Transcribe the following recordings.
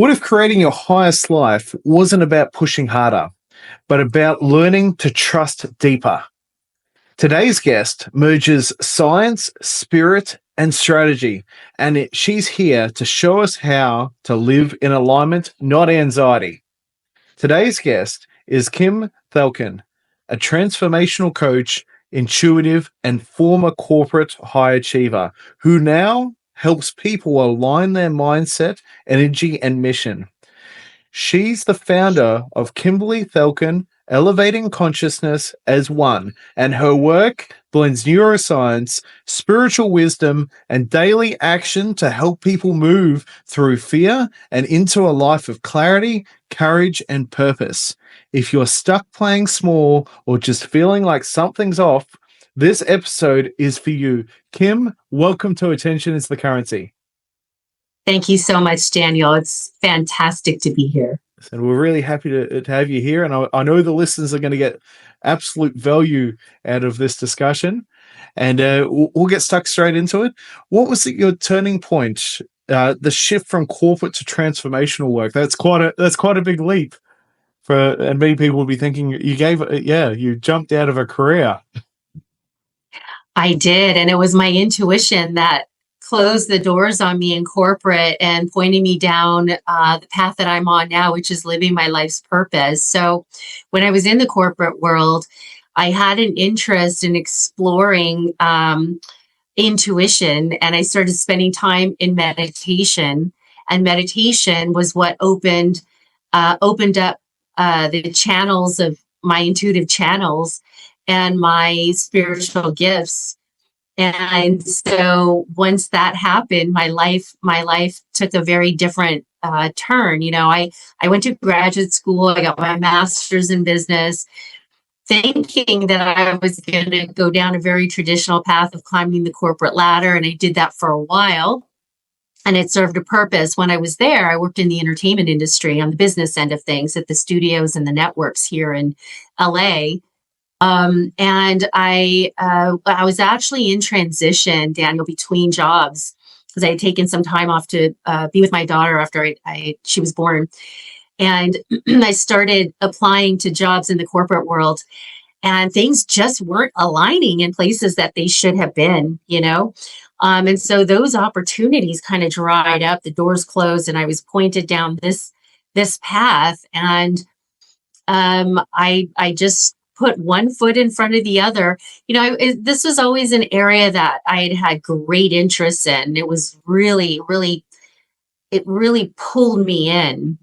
What if creating your highest life wasn't about pushing harder, but about learning to trust deeper? Today's guest merges science, spirit, and strategy, and she's here to show us how to live in alignment, not anxiety. Today's guest is Kim Thalken, a transformational coach, intuitive, and former corporate high achiever who now helps people align their mindset, energy, and mission. She's the founder of Kimberly Thalken, Elevating Consciousness as One, and her work blends neuroscience, spiritual wisdom, and daily action to help people move through fear and into a life of clarity, courage, and purpose. If you're stuck playing small or just feeling like something's off, this episode is for you. Kim, welcome to Attention is the Currency. Thank you so much, Daniel. It's fantastic to be here. And we're really happy to have you here. And I know the listeners are going to get absolute value out of this discussion. And we'll get stuck straight into it. What was your turning point, the shift from corporate to transformational work? That's quite a big leap. And many people will be thinking you jumped out of a career. I did. And it was my intuition that closed the doors on me in corporate and pointed me down the path that I'm on now, which is living my life's purpose. So when I was in the corporate world, I had an interest in exploring intuition, and I started spending time in meditation. And meditation was what opened up the channels of my intuitive channels and my spiritual gifts. And so once that happened, my life took a very different turn. You know, I went to graduate school. I got my master's in business, thinking that I was going to go down a very traditional path of climbing the corporate ladder. And I did that for a while. And it served a purpose. When I was there, I worked in the entertainment industry on the business end of things at the studios and the networks here in LA. And I was actually in transition, Daniel, between jobs, because I had taken some time off to be with my daughter after she was born. And I started applying to jobs in the corporate world, and things just weren't aligning in places that they should have been, you know? And so those opportunities kind of dried up, the doors closed, and I was pointed down this path. And I just put one foot in front of the other. You know, this was always an area that I had great interest in. It was really pulled me in,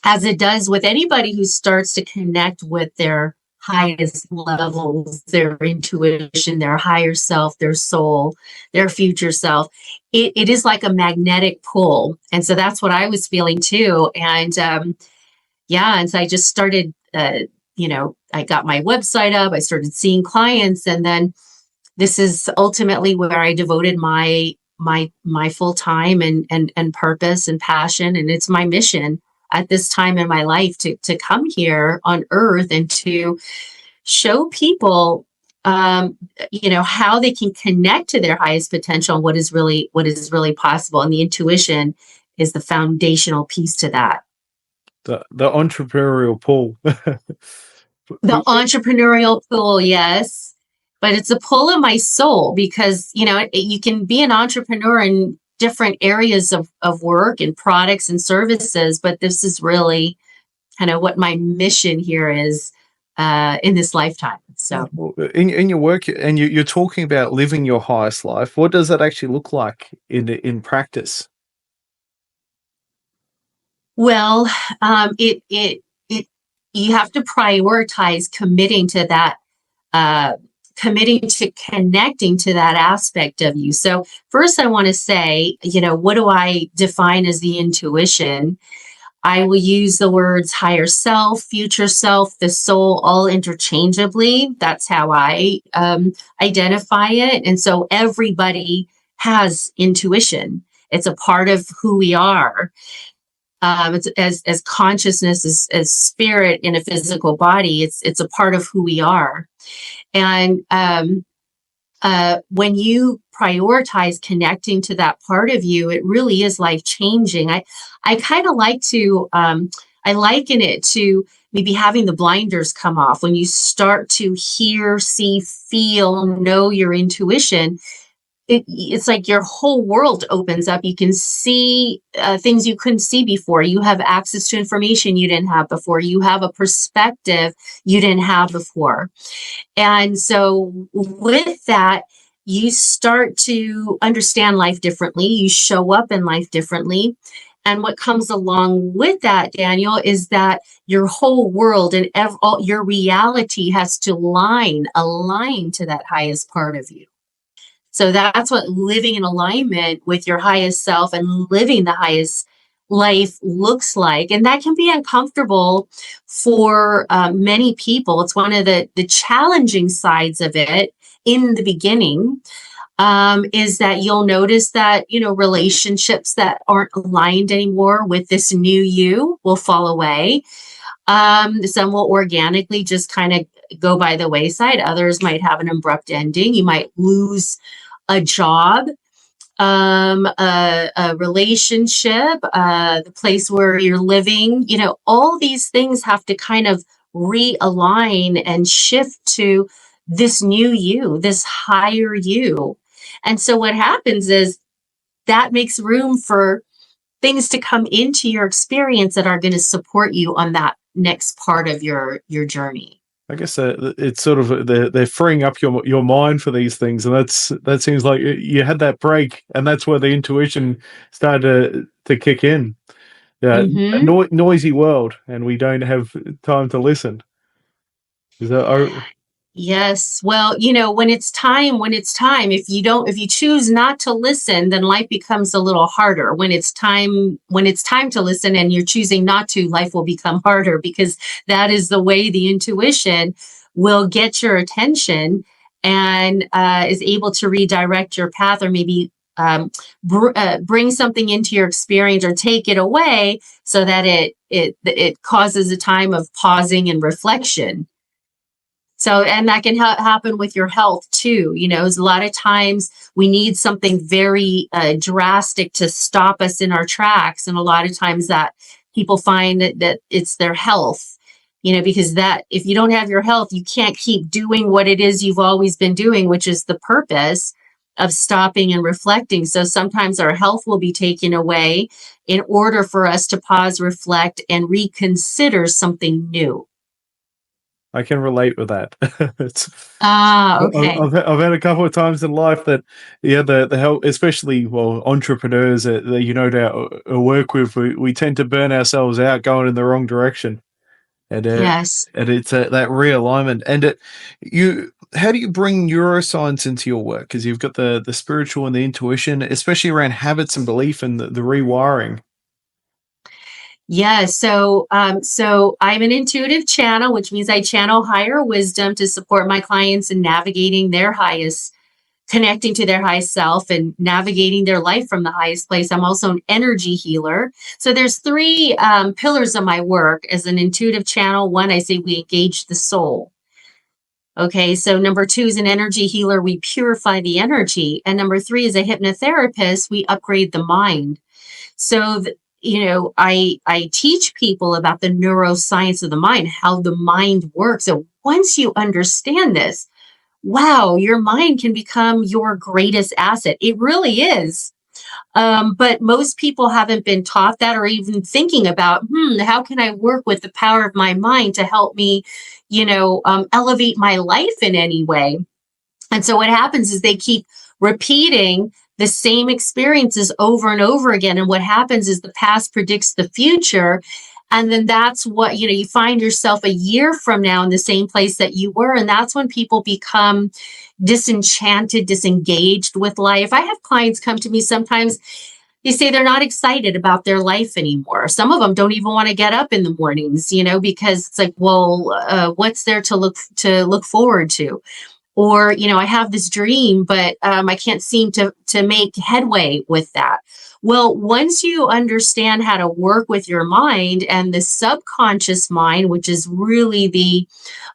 as it does with anybody who starts to connect with their highest levels, their intuition, their higher self, their soul, their future self. It is like a magnetic pull. And so that's what I was feeling too. And and so I just started I got my website up, I started seeing clients, and then this is ultimately where I devoted my full time and purpose and passion. And it's my mission at this time in my life to come here on earth and to show people, how they can connect to their highest potential and what is really possible. And the intuition is the foundational piece to that. The entrepreneurial pull. The entrepreneurial pull, yes. But it's a pull of my soul because, you can be an entrepreneur in different areas of work and products and services, but this is really kind of what my mission here is in this lifetime. So in your work, and you're talking about living your highest life, what does that actually look like in practice? Well, you have to prioritize committing to that, committing to connecting to that aspect of you. So first I want to say, what do I define as the intuition? I will use the words higher self, future self, the soul, all interchangeably. That's how I identify it. And so everybody has intuition. It's a part of who we are. It's as consciousness, as spirit in a physical body. It's a part of who we are. And when you prioritize connecting to that part of you, it really is life changing. I kind of like to, I liken it to maybe having the blinders come off. When you start to hear, see, feel, know your intuition, it's like your whole world opens up. You can see things you couldn't see before. You have access to information you didn't have before. You have a perspective you didn't have before. And so with that, you start to understand life differently. You show up in life differently. And what comes along with that, Daniel, is that your whole world and all, your reality has to align to that highest part of you. So that's what living in alignment with your highest self and living the highest life looks like. And that can be uncomfortable for many people. It's one of the challenging sides of it in the beginning, is that you'll notice that, relationships that aren't aligned anymore with this new you will fall away. Some will organically just kind of go by the wayside. Others might have an abrupt ending. You might lose a job, a relationship, the place where you're living. All these things have to kind of realign and shift to this new you, this higher you. And so what happens is that makes room for things to come into your experience that are going to support you on that next part of your journey. I guess it's sort of they're freeing up your mind for these things, and that seems like you had that break, and that's where the intuition started to kick in. Yeah, a Mm-hmm. noisy world, and we don't have time to listen. Is that? Yes. Well, when it's time, if you choose not to listen, then life becomes a little harder. When it's time to listen and you're choosing not to, life will become harder, because that is the way the intuition will get your attention and is able to redirect your path, or maybe bring something into your experience or take it away, so that it causes a time of pausing and reflection. So, and that can happen with your health too. A lot of times we need something very drastic to stop us in our tracks. And a lot of times that people find that it's their health, because that if you don't have your health, you can't keep doing what it is you've always been doing, which is the purpose of stopping and reflecting. So sometimes our health will be taken away in order for us to pause, reflect, and reconsider something new. I can relate with that. Okay. I've had a couple of times in life that, the help, especially entrepreneurs that that I work with, we tend to burn ourselves out going in the wrong direction, and Yes. it's that realignment. And how do you bring neuroscience into your work? Because you've got the spiritual and the intuition, especially around habits and belief and the rewiring. Yeah, so I'm an intuitive channel, which means I channel higher wisdom to support my clients in navigating connecting to their highest self and navigating their life from the highest place. I'm also an energy healer. So there's three pillars of my work as an intuitive channel. One, I say we engage the soul. Okay, so number two is an energy healer. We purify the energy. And number three is a hypnotherapist. We upgrade the mind. So, I teach people about the neuroscience of the mind, how the mind works. So once you understand this, wow, your mind can become your greatest asset. It really is. But most people haven't been taught that, or even thinking about, how can I work with the power of my mind to help me, elevate my life in any way? And so what happens is they keep repeating the same experiences over and over again. And what happens is the past predicts the future. And then that's what, you find yourself a year from now in the same place that you were. And that's when people become disenchanted, disengaged with life. I have clients come to me sometimes. They say they're not excited about their life anymore. Some of them don't even want to get up in the mornings, because it's like, well, what's there to look forward to? Or, I have this dream, but I can't seem to make headway with that. Well, once you understand how to work with your mind and the subconscious mind, which is really the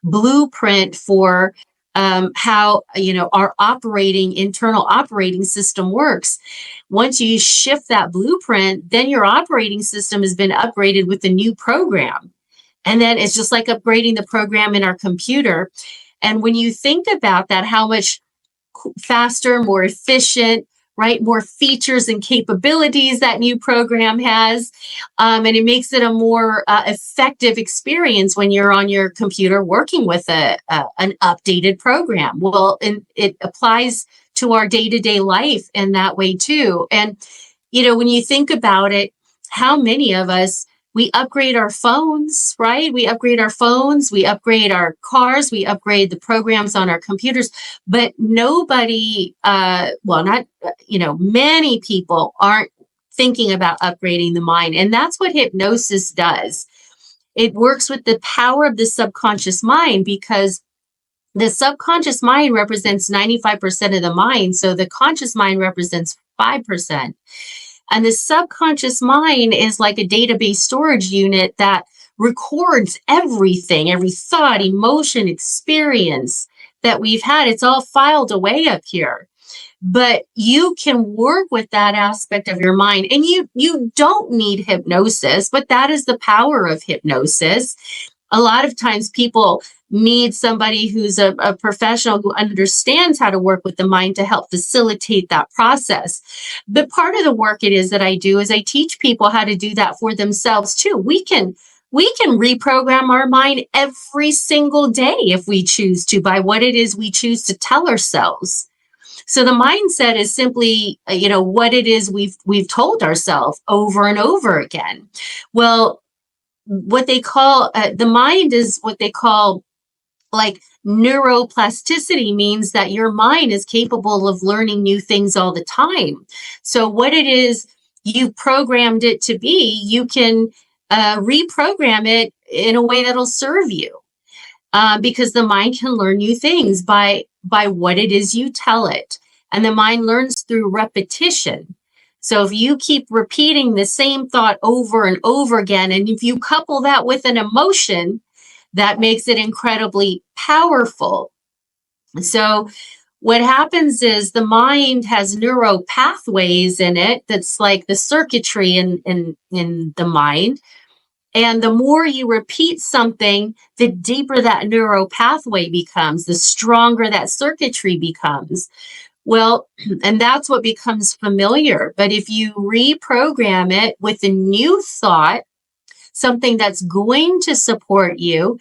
blueprint for how, our internal operating system works. Once you shift that blueprint, then your operating system has been upgraded with a new program. And then it's just like upgrading the program in our computer. And when you think about that, how much faster, more efficient, right? More features and capabilities that new program has. And it makes it a more effective experience when you're on your computer working with an updated program. Well, and it applies to our day-to-day life in that way too. And, when you think about it, how many of us, we upgrade our phones, right? We upgrade our phones, we upgrade our cars, we upgrade the programs on our computers, but nobody, many people aren't thinking about upgrading the mind. And that's what hypnosis does. It works with the power of the subconscious mind, because the subconscious mind represents 95% of the mind. So the conscious mind represents 5%. And the subconscious mind is like a database storage unit that records everything, every thought, emotion, experience that we've had. It's all filed away up here. But you can work with that aspect of your mind, and you don't need hypnosis, but that is the power of hypnosis. A lot of times people need somebody who's a professional who understands how to work with the mind to help facilitate that process. But part of the work it is that I do is I teach people how to do that for themselves too. We can reprogram our mind every single day if we choose to, by what it is we choose to tell ourselves. So the mindset is simply, what it is we've told ourselves over and over again. Well, what they call the mind is what they call like neuroplasticity, means that your mind is capable of learning new things all the time. So what it is you programmed it to be, you can reprogram it in a way that'll serve you, because the mind can learn new things by what it is you tell it. And the mind learns through repetition. So if you keep repeating the same thought over and over again, and if you couple that with an emotion, that makes it incredibly powerful. So what happens is the mind has neural pathways in it that's like the circuitry in the mind. And the more you repeat something, the deeper that neural pathway becomes, the stronger that circuitry becomes. Well, and that's what becomes familiar. But if you reprogram it with a new thought, something that's going to support you,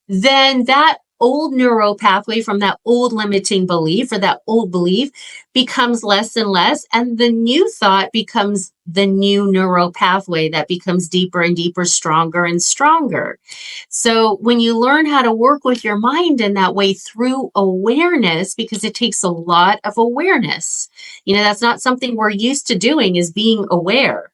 then that old neural pathway from that old limiting belief, or that old belief, becomes less and less. And the new thought becomes the new neural pathway that becomes deeper and deeper, stronger and stronger. So when you learn how to work with your mind in that way through awareness, because it takes a lot of awareness, that's not something we're used to doing, is being aware.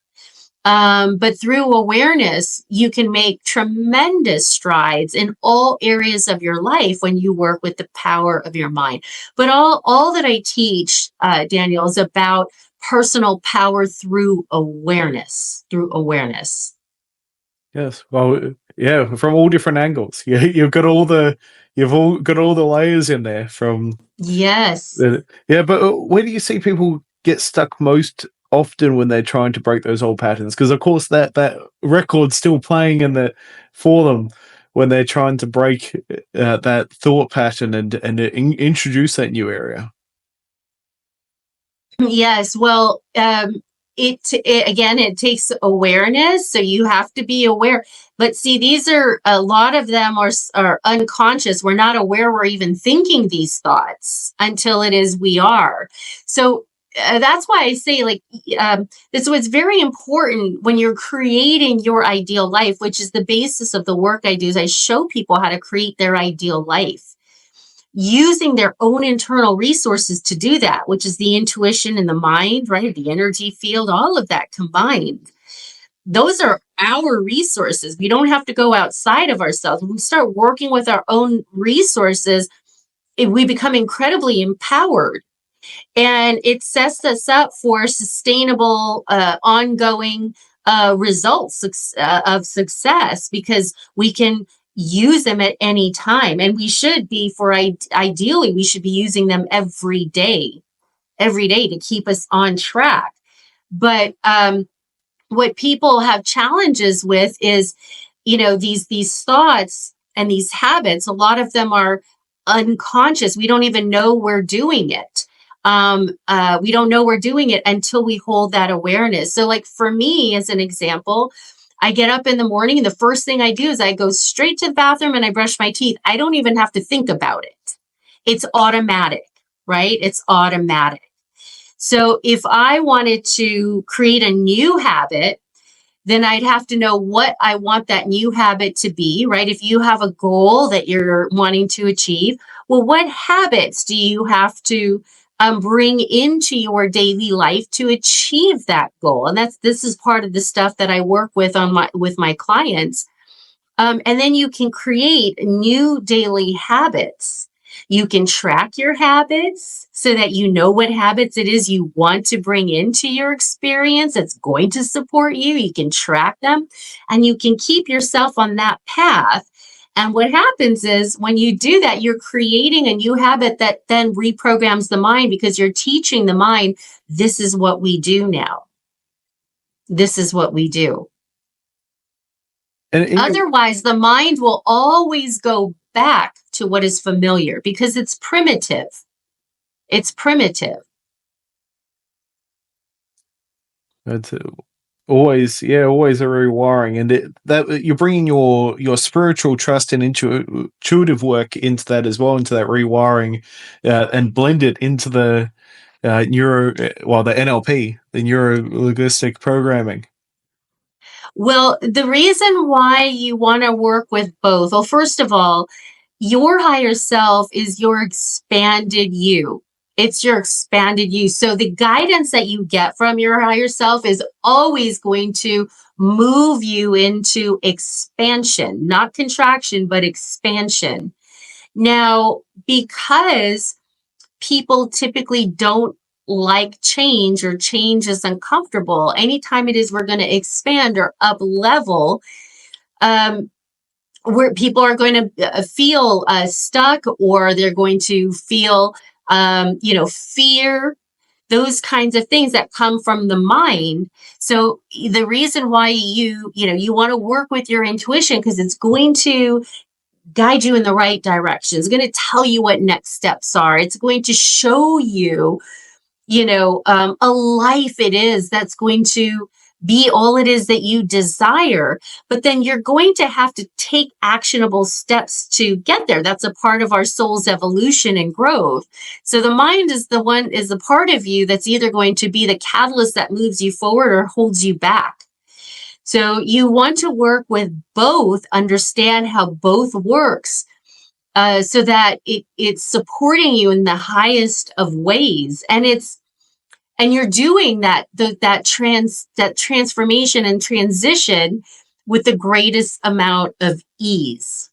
But through awareness, you can make tremendous strides in all areas of your life when you work with the power of your mind. But all that I teach, Daniel, is about personal power through awareness. Yes. Well, yeah, from all different angles. Yeah, you've got all the layers in there from. Yes. Yeah, but where do you see people get stuck most often when they're trying to break those old patterns? Because of course that record's still playing for them when they're trying to break that thought pattern and introduce that new area. Yes. Well, it takes awareness. So you have to be aware. But see, these are, a lot of them are unconscious. We're not aware we're even thinking these thoughts until it is we are. So that's why I say, this was very important when you're creating your ideal life, which is the basis of the work I do, is I show people how to create their ideal life using their own internal resources to do that, which is the intuition in the mind, right? The energy field, all of that combined. Those are our resources. We don't have to go outside of ourselves. When we start working with our own resources, we become incredibly empowered. And it sets us up for sustainable, ongoing results of success, because we can use them at any time. And we should be ideally, we should be using them every day to keep us on track. But what people have challenges with is, these thoughts and these habits. A lot of them are unconscious. We don't even know we're doing it. We don't know we're doing it until we hold that awareness. So like for me, as an example, I get up in the morning and the first thing I do is I go straight to the bathroom and I brush my teeth. I don't even have to think about it. It's automatic, right? It's automatic. So if I wanted to create a new habit, then I'd have to know what I want that new habit to be, right? If you have a goal that you're wanting to achieve, well, what habits do you have to bring into your daily life to achieve that goal? And this is part of the stuff that I work with with my clients. And then you can create new daily habits. You can track your habits so that you know what habits it is you want to bring into your experience that's going to support you. You can track them and you can keep yourself on that path. And what happens is when you do that, you're creating a new habit that then reprograms the mind, because you're teaching the mind, this is what we do now. This is what we do. And otherwise, the mind will always go back to what is familiar because it's primitive. It's primitive. It's always a rewiring, and that you're bringing your spiritual trust and intuitive work into that as well, into that rewiring, and blend it into the the NLP, the neuro linguistic programming. Well, the reason why you want to work with both, well, first of all, your higher self is your expanded you. It's your expanded you. So the guidance that you get from your higher self is always going to move you into expansion, not contraction, but expansion. Now, because people typically don't like change, or change is uncomfortable, anytime it is we're going to expand or up level, where people are going to feel stuck, or they're going to feel, fear, those kinds of things that come from the mind. So the reason why you want to work with your intuition, because it's going to guide you in the right direction. It's going to tell you what next steps are. It's going to show you, a life it is that's going to be all it is that you desire. But then you're going to have to take actionable steps to get there. That's a part of our soul's evolution and growth. So the mind is the part of you that's either going to be the catalyst that moves you forward or holds you back. So you want to work with both, understand how both works, so that it's supporting you in the highest of ways. And you're doing that transformation and transition with the greatest amount of ease.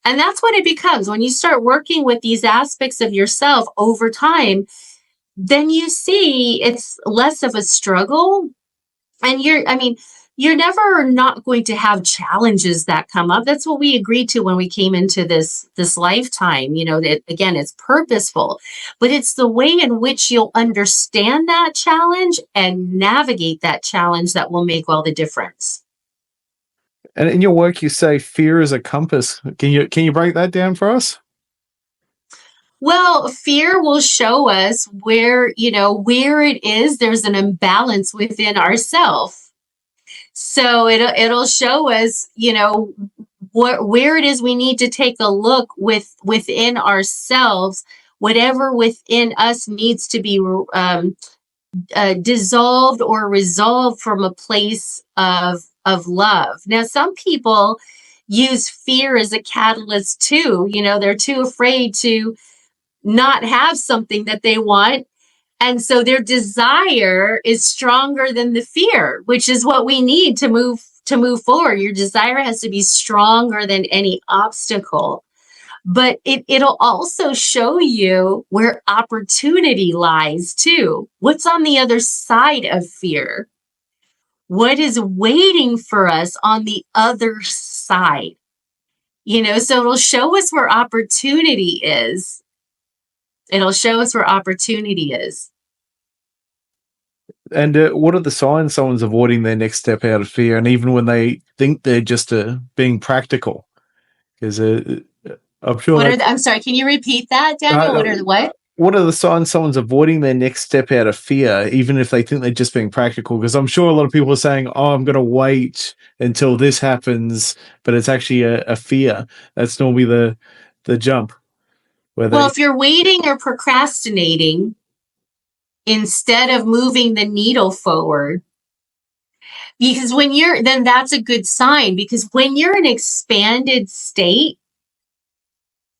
And that's what it becomes. When you start working with these aspects of yourself over time, then you see it's less of a struggle. And you're never not going to have challenges that come up. That's what we agreed to when we came into this lifetime, that again, it's purposeful, but it's the way in which you'll understand that challenge and navigate that challenge that will make all the difference. And in your work, you say fear is a compass. Can you break that down for us? Well, fear will show us where it is there's an imbalance within ourselves. So it'll show us, where it is we need to take a look within ourselves. Whatever within us needs to be dissolved or resolved from a place of love. Now, some people use fear as a catalyst too. They're too afraid to not have something that they want. And so their desire is stronger than the fear, which is what we need to move forward. Your desire has to be stronger than any obstacle. But it'll also show you where opportunity lies too. What's on the other side of fear? What is waiting for us on the other side? So it'll show us where opportunity is. It'll show us where opportunity is. And what are the signs someone's avoiding their next step out of fear? And even when they think they're just being practical, because I'm sure I'm sorry, can you repeat that, Daniel? What are the what? What are the signs someone's avoiding their next step out of fear, even if they think they're just being practical? Because I'm sure a lot of people are saying, "Oh, I'm going to wait until this happens," but it's actually a fear. That's normally the jump. Well, if you're waiting or procrastinating instead of moving the needle forward, because then that's a good sign, because when you're in expanded state,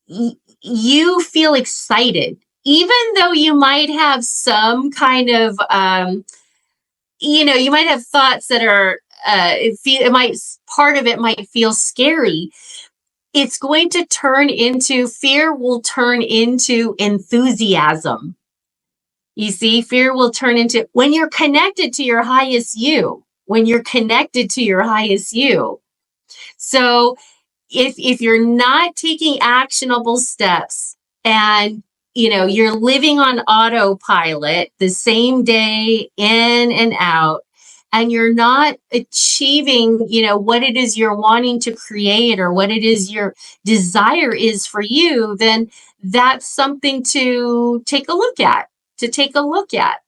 you feel excited, even though you might have some kind of, you might have thoughts that are, part of it might feel scary. It's going to fear will turn into enthusiasm. You see, fear will turn into, when you're connected to your highest you, So if you're not taking actionable steps and, you're living on autopilot the same day in and out, and you're not achieving, what it is you're wanting to create or what it is your desire is for you, then that's something to take a look at.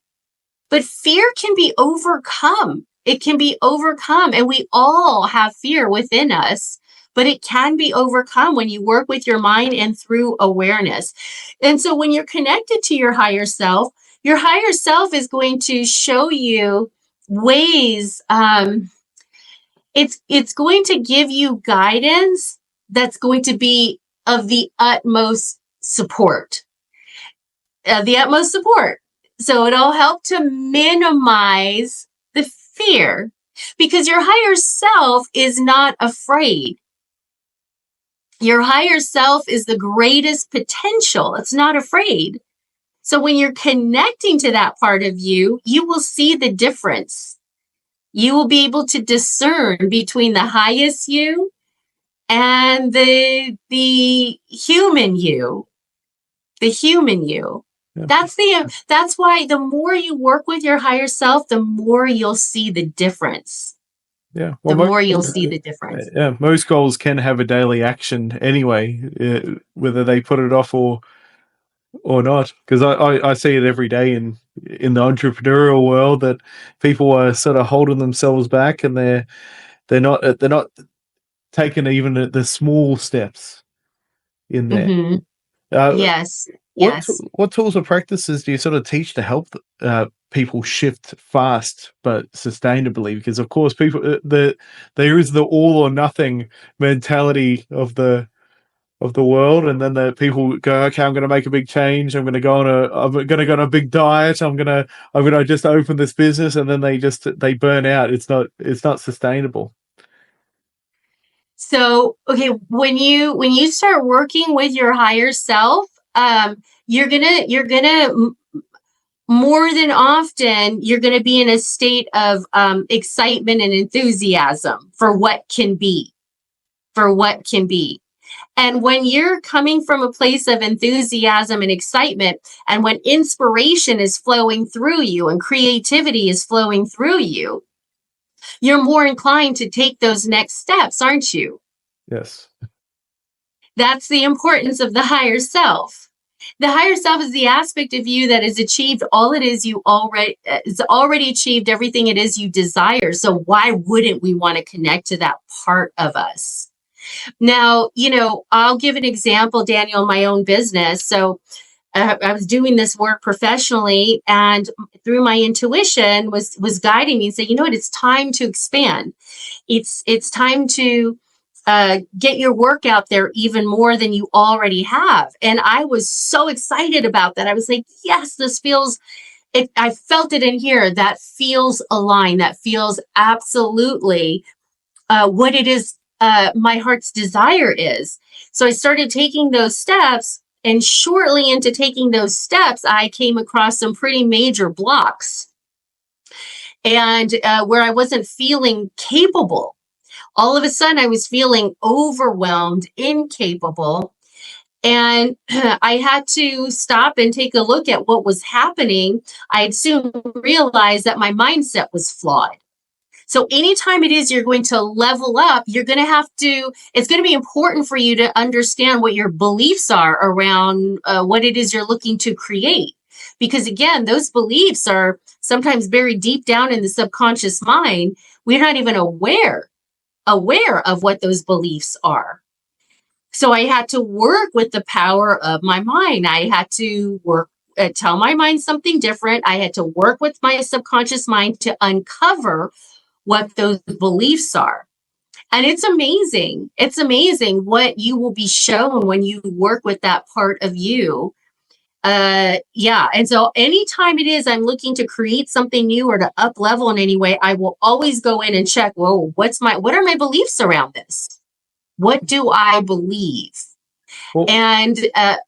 But fear can be overcome. It can be overcome. And we all have fear within us, but it can be overcome when you work with your mind and through awareness. And so when you're connected to your higher self is going to show you ways. It's going to give you guidance that's going to be of the utmost support. So it'll help to minimize the fear, because your higher self is not afraid. Your higher self is the greatest potential. It's not afraid. So when you're connecting to that part of you, you will see the difference. You will be able to discern between the highest you and the human you. Yeah. That's why the more you work with your higher self, the more you'll see the difference. Yeah. Well, the more you'll see the difference. Yeah. Most goals can have a daily action anyway, whether they put it off or not. Because I see it every day in the entrepreneurial world that people are sort of holding themselves back, and they're not taking even the small steps in there. Mm-hmm. Yes. What tools or practices do you sort of teach to help people shift fast but sustainably? Because of course, people there is the all or nothing mentality of the world, and then the people go, okay, I'm going to make a big change. I'm going to go on a big diet. I'm going to just open this business, and then they burn out. It's not sustainable. So, okay, when you start working with your higher self, you're gonna more than often, you're gonna be in a state of excitement and enthusiasm for what can be. And when you're coming from a place of enthusiasm and excitement, and when inspiration is flowing through you and creativity is flowing through you, you're more inclined to take those next steps, aren't you? Yes. That's the importance of the higher self. The higher self is the aspect of you that has achieved all it is you already achieved everything it is you desire. So why wouldn't we want to connect to that part of us? Now, I'll give an example, Daniel, in my own business. So I was doing this work professionally, and through my intuition was guiding me and saying, you know what, it's time to expand. It's time to get your work out there even more than you already have. And I was so excited about that. I was like, yes, this feels I felt it in here. That feels aligned. That feels absolutely what it is my heart's desire is. So I started taking those steps, and shortly into taking those steps, I came across some pretty major blocks, and where I wasn't feeling capable. all of a sudden I was feeling overwhelmed, incapable. And I had to stop and take a look at what was happening. I had soon realized that my mindset was flawed. So anytime it is you're going to level up, you're going to have to, it's going to be important for you to understand what your beliefs are around what it is you're looking to create. Because again, those beliefs are sometimes buried deep down in the subconscious mind. We're not even aware of what those beliefs are. So I had to work with the power of my mind. I had to tell my mind something different. I had to work with my subconscious mind to uncover what those beliefs are. And it's amazing. It's amazing what you will be shown when you work with that part of you. Yeah. And so anytime it is I'm looking to create something new or to up level in any way, I will always go in and check, whoa, what are my beliefs around this? What do I believe? Well, And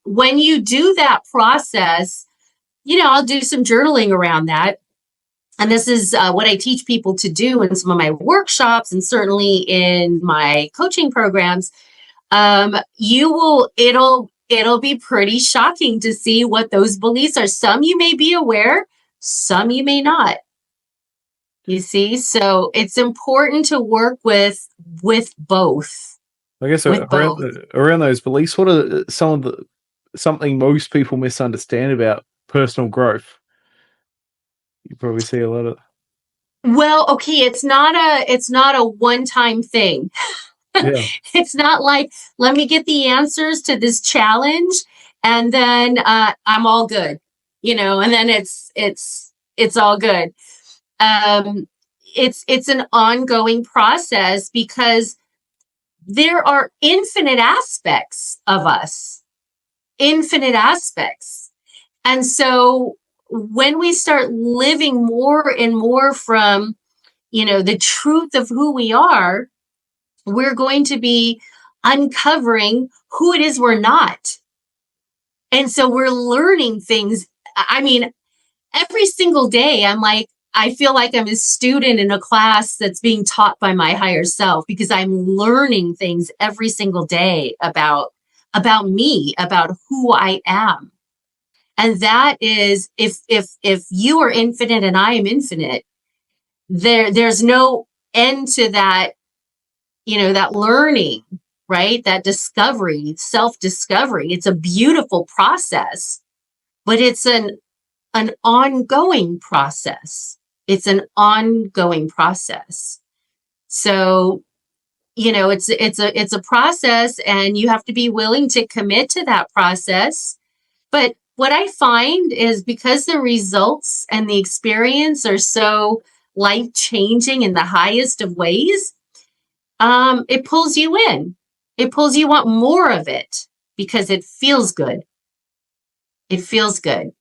when you do that process, I'll do some journaling around that. And this is what I teach people to do in some of my workshops and certainly in my coaching programs. It'll be pretty shocking to see what those beliefs are. Some you may be aware, some you may not. You see, so it's important to work with both. I guess With both. around those beliefs, what are something most people misunderstand about personal growth? You probably see a lot of. Well, okay, it's not a one-time thing. Yeah. It's not like, let me get the answers to this challenge and then I'm all good, and then it's all good. It's an ongoing process because there are infinite aspects of us, infinite aspects. And so when we start living more and more from, the truth of who we are, we're going to be uncovering who it is we're not. And so we're learning things. I mean, every single day, I feel like I'm a student in a class that's being taught by my higher self because I'm learning things every single day about me, about who I am. And that is, if you are infinite and I am infinite, there's no end to that, that learning, right? That discovery, self-discovery. It's a beautiful process, but it's an ongoing process. It's an ongoing process. So, it's a process and you have to be willing to commit to that process. But what I find is because the results and the experience are so life-changing in the highest of ways, it pulls you in. You want more of it because it feels good. It feels good.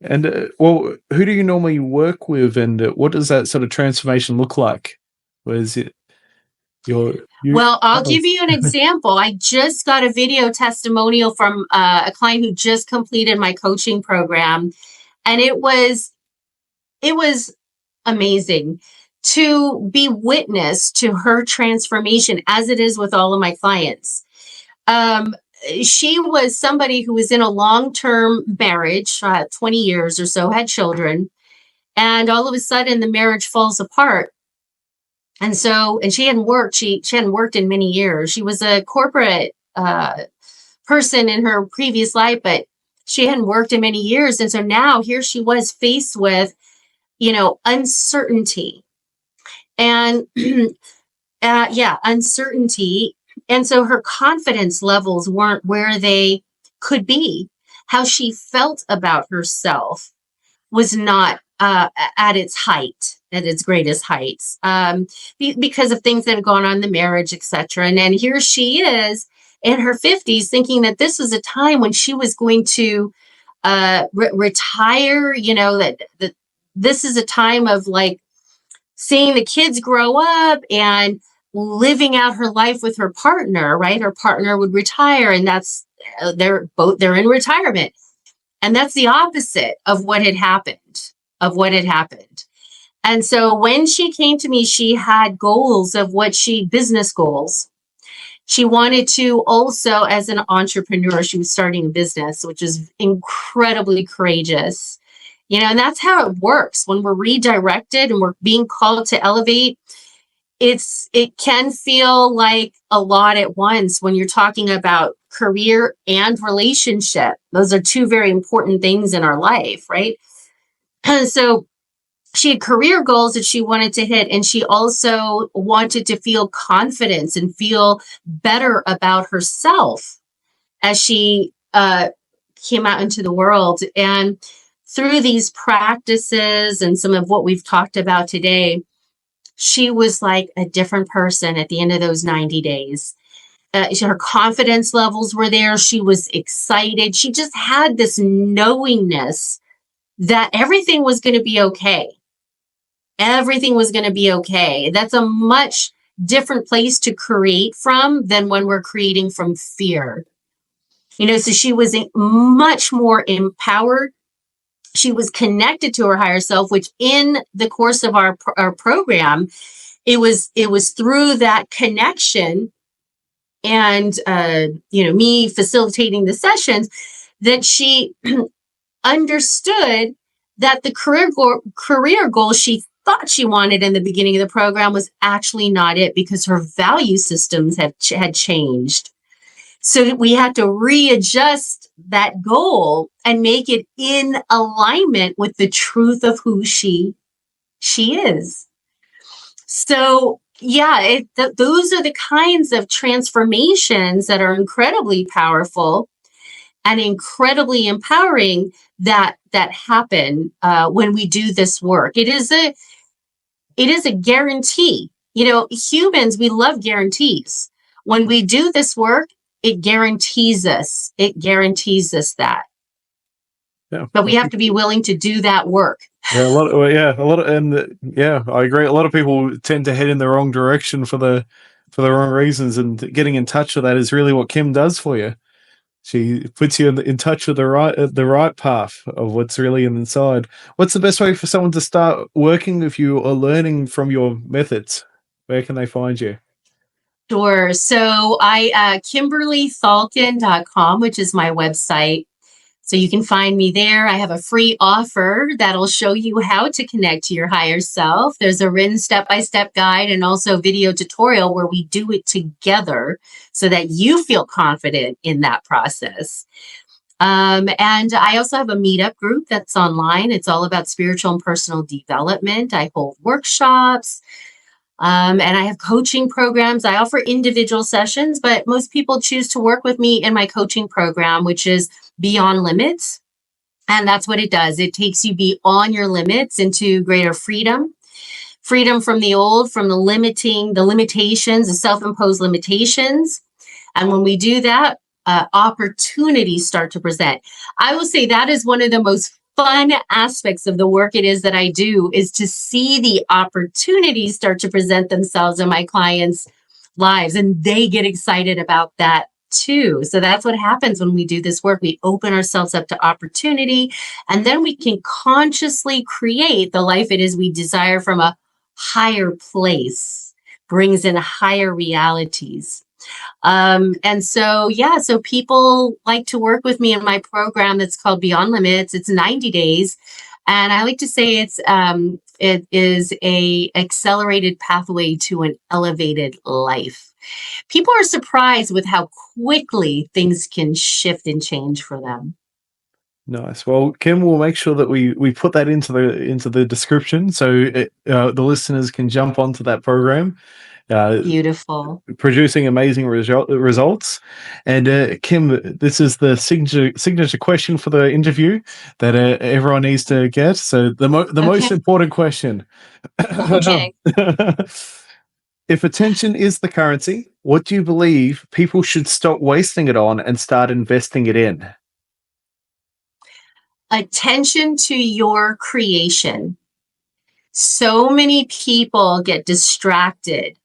And well, who do you normally work with, and what does that sort of transformation look like? Was it Well, I'll give you an example. I just got a video testimonial from a client who just completed my coaching program, and it was amazing to be witness to her transformation, as it is with all of my clients. She was somebody who was in a long-term marriage, 20 years or so, had children, and all of a sudden the marriage falls apart. And she hadn't worked. She hadn't worked in many years. She was a corporate person in her previous life, but she hadn't worked in many years. And so now here she was faced with, uncertainty and uncertainty. And so her confidence levels weren't where they could be. How she felt about herself was not at its height, at its greatest heights, because of things that had gone on in the marriage, etc. And then here she is in her 50s thinking that this was a time when she was going to retire, that this is a time of like seeing the kids grow up and living out her life with her partner, right? Her partner would retire, and that's they're in retirement. And that's the opposite of what had happened, And so when she came to me, she had goals of business goals. She wanted to also, as an entrepreneur, she was starting a business, which is incredibly courageous. And that's how it works. When we're redirected and we're being called to elevate, it can feel like a lot at once when you're talking about career and relationship. Those are two very important things in our life, right? So she had career goals that she wanted to hit, and she also wanted to feel confidence and feel better about herself as she came out into the world. And through these practices and some of what we've talked about today, she was like a different person at the end of those 90 days. Her confidence levels were there. She was excited. She just had this knowingness that everything was going to be okay. Everything was going to be okay. That's a much different place to create from than when we're creating from fear. So she was much more empowered. She was connected to her higher self, which in the course of our program, it was through that connection and, me facilitating the sessions that she understood that the career goal she thought she wanted in the beginning of the program was actually not it, because her value systems had changed. So we had to readjust that goal and make it in alignment with the truth of who she is. So yeah, those are the kinds of transformations that are incredibly powerful and incredibly empowering that happen when we do this work. It is a guarantee. Humans, we love guarantees. When we do this work, it guarantees us that. Yeah. But we have to be willing to do that work. Yeah, I agree. A lot of people tend to head in the wrong direction for the wrong reasons, and getting in touch with that is really what Kim does for you. She puts you in touch with the right path of what's really inside. What's the best way for someone to start working with you or learning from your methods? Where can they find you? Sure. So I KimberlyThalken.com, which is my website. So you can find me there. I have a free offer that'll show you how to connect to your higher self. There's a written step-by-step guide and also video tutorial where we do it together so that you feel confident in that process. And I also have a meetup group that's online. It's all about spiritual and personal development. I hold workshops. And I have coaching programs. I offer individual sessions, but most people choose to work with me in my coaching program, which is Beyond Limits. And that's what it does. It takes you beyond your limits into greater freedom from the old, from the limitations, the self-imposed limitations. And when we do that, opportunities start to present. I will say that is one of the most fun aspects of the work it is that I do, is to see the opportunities start to present themselves in my clients' lives, and they get excited about that too. So that's what happens when we do this work. We open ourselves up to opportunity, and then we can consciously create the life it is we desire from a higher place, brings in higher realities. So people like to work with me in my program that's called Beyond Limits. It's 90 days. And I like to say it is a accelerated pathway to an elevated life. People are surprised with how quickly things can shift and change for them. Nice. Well, Kim, we'll make sure that we put that into the description so the listeners can jump onto that program. Beautiful. Producing amazing results. And Kim, this is the signature question for the interview that everyone needs to get. So the most important question. Okay. If attention is the currency, what do you believe people should stop wasting it on and start investing it in? Attention to your creation. So many people get distracted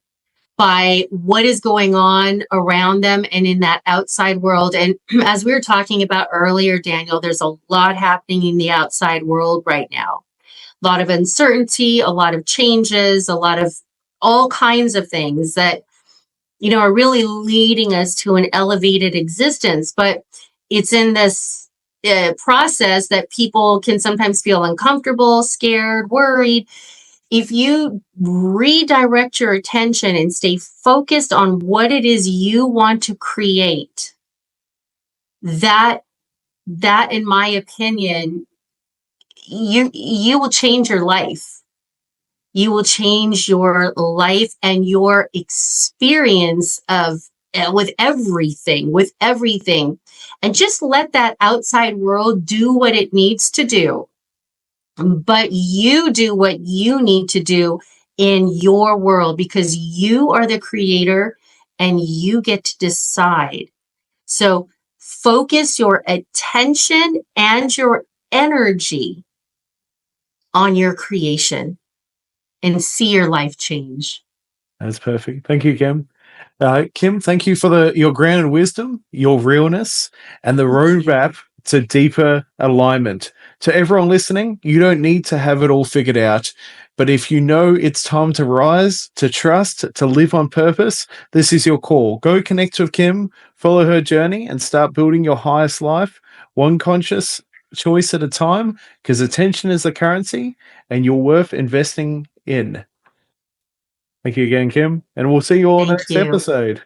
by what is going on around them and in that outside world. And as we were talking about earlier, Daniel, there's a lot happening in the outside world right now. lot of uncertainty, a lot of changes, a lot of all kinds of things that, are really leading us to an elevated existence. But it's in this process that people can sometimes feel uncomfortable, scared, worried. If you redirect your attention and stay focused on what it is you want to create, that in my opinion, you will change your life. You will change your life and your experience of with everything, and just let that outside world do what it needs to do. But you do what you need to do in your world, because you are the creator and you get to decide. So focus your attention and your energy on your creation and see your life change. That's perfect. Thank you, Kim. Kim, thank you for your grounded wisdom, your realness, and the roadmap to deeper alignment. To everyone listening, you don't need to have it all figured out. But if you know it's time to rise, to trust, to live on purpose, this is your call. Go connect with Kim, follow her journey, and start building your highest life, one conscious choice at a time, because attention is the currency and you're worth investing in. Thank you again, Kim. And we'll see you all Thank next you. episode.